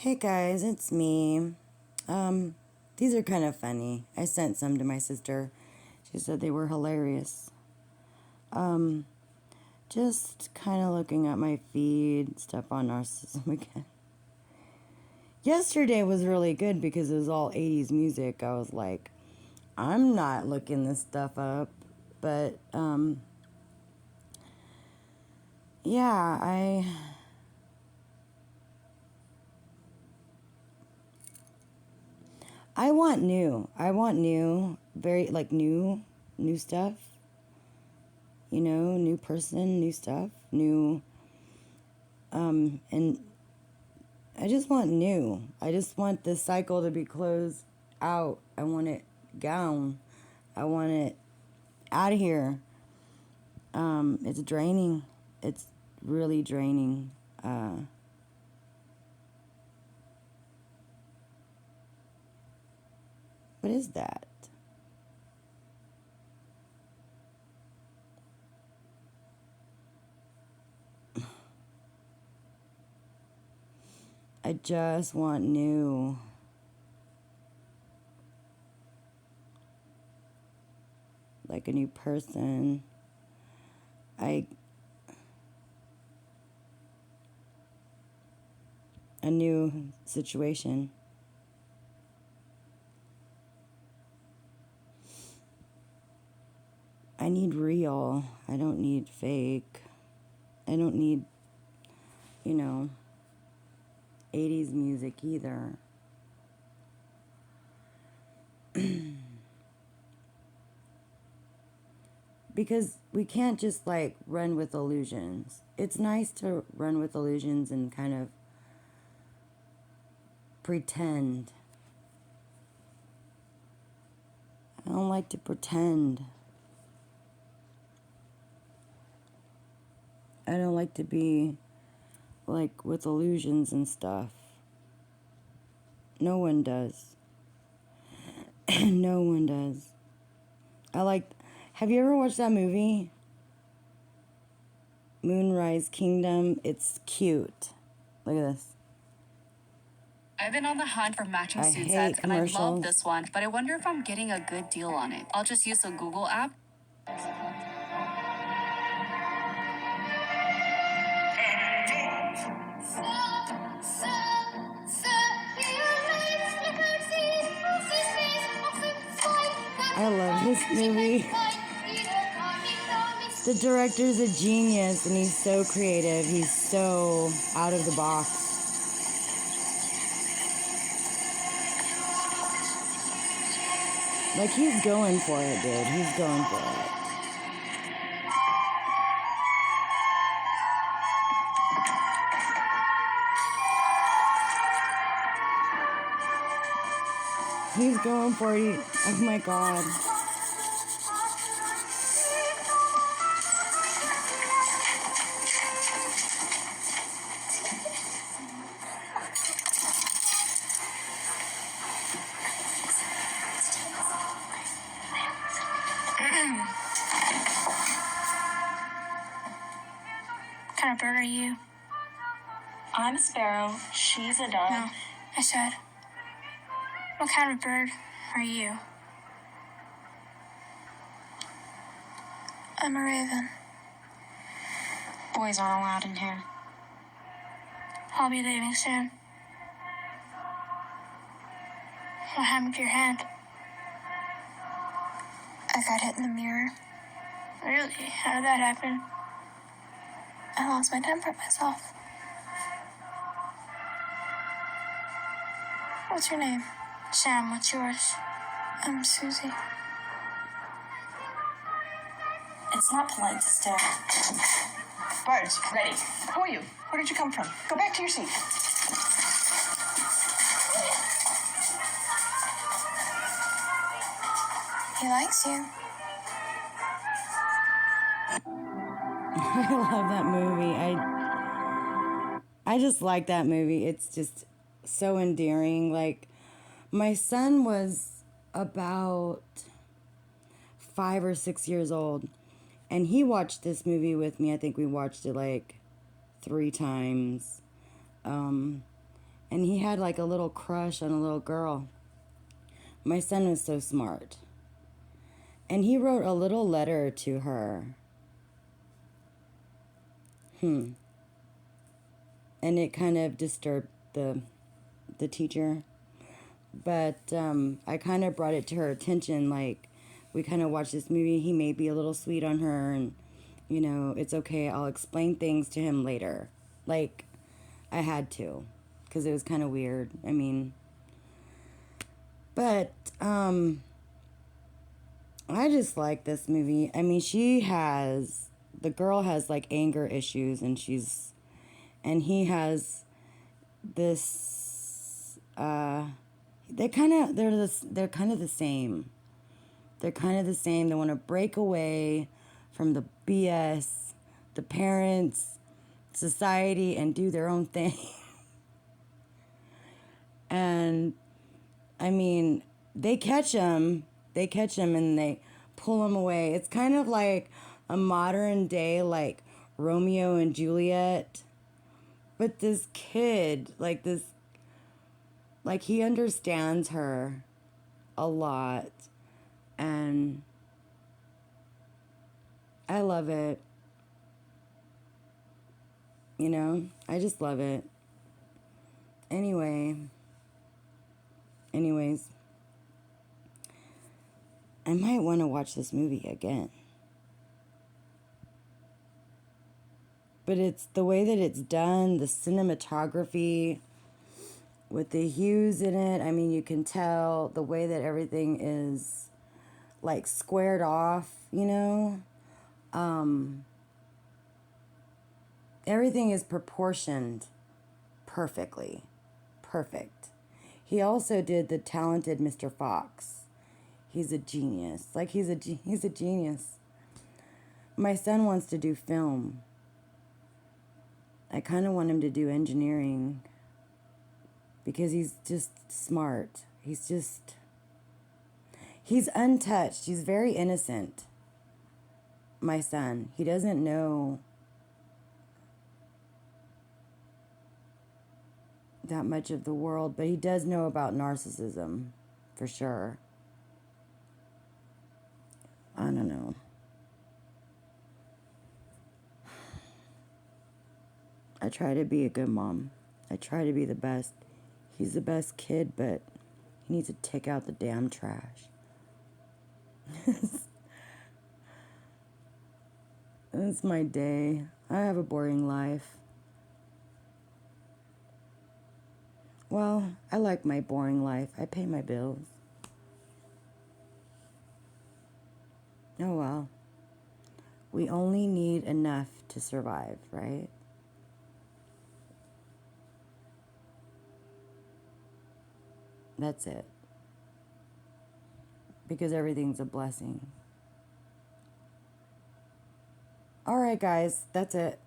Hey guys, it's me. These are kind of funny. I sent some to my sister. She said they were hilarious. Just kind of looking at my feed, stuff on narcissism again. Yesterday was really good because it was all 80s music. I was like, I'm not looking this stuff up. But, yeah, I want new. I want new, very, like, new stuff. You know, new person, new stuff, new, and I just want new. I just want the cycle to be closed out. I want it gone. I want it out of here. It's draining. It's really draining. What is that? I just want new. Like a new person. A new situation. I need real. I don't need fake. I don't need, 80s music either. Because we can't just like run with illusions. It's nice to run with illusions and kind of pretend. I don't like to pretend. I don't like to be like with illusions and stuff. No one does. No one does. Have you ever watched that movie? Moonrise Kingdom. It's cute. Look at this. I've been on the hunt for matching I suit hate sets, and I love commercials. this one, but I wonder if I'm getting a good deal on it. I'll just use the Google app. I love this movie. The director's a genius and he's so creative. He's so out of the box. Like, he's going for it, dude. He's going for it. He's going for it. Oh my god. What kind of bird are you? I'm a sparrow. She's a dove. No, I said, what kind of bird are you? I'm a raven. Boys aren't allowed in here. I'll be leaving soon. What happened to your hand? I got hit in the mirror. Really? How did that happen? I lost my temper myself. What's your name? Sam, what's yours? I'm Susie. It's not polite to stare. Birds, ready. Who are you? Where did you come from? Go back to your seat. He likes you. I love that movie. I just like that movie. It's just so endearing. Like, my son was about 5 or 6 years old, and he watched this movie with me. I think we watched it like 3 times. And he had like a little crush on a little girl. My son was so smart. And he wrote a little letter to her. And it kind of disturbed the teacher. But I kind of brought it to her attention, like, we kind of watched this movie, he may be a little sweet on her, and, you know, it's okay, I'll explain things to him later. Like, I had to, because it was kind of weird, I mean. But, I just like this movie. I mean, the girl has, like, anger issues, and he has this, they're kind of the same. They're kind of the same. They want to break away from the BS, the parents, society, and do their own thing. And, I mean, they catch him and they pull him away. It's kind of like a modern day, like, Romeo and Juliet. But this kid, like, he understands her a lot. And I love it. You know, I just love it. Anyways, I might want to watch this movie again. But it's the way that it's done, the cinematography, with the hues in it. I mean, you can tell the way that everything is, like, squared off, you know? Everything is proportioned perfectly. Perfect. He also did The Talented Mr. Fox. He's a genius. Like, he's a genius. My son wants to do film. I kind of want him to do engineering because he's just smart. He's untouched. He's very innocent. My son. He doesn't know that much of the world, but he does know about narcissism, for sure. I don't know. I try to be a good mom. I try to be the best. He's the best kid, but he needs to take out the damn trash. That's my day. I have a boring life. Well, I like my boring life. I pay my bills. Oh well. We only need enough to survive, right? That's it. Because everything's a blessing. All right, guys, that's it.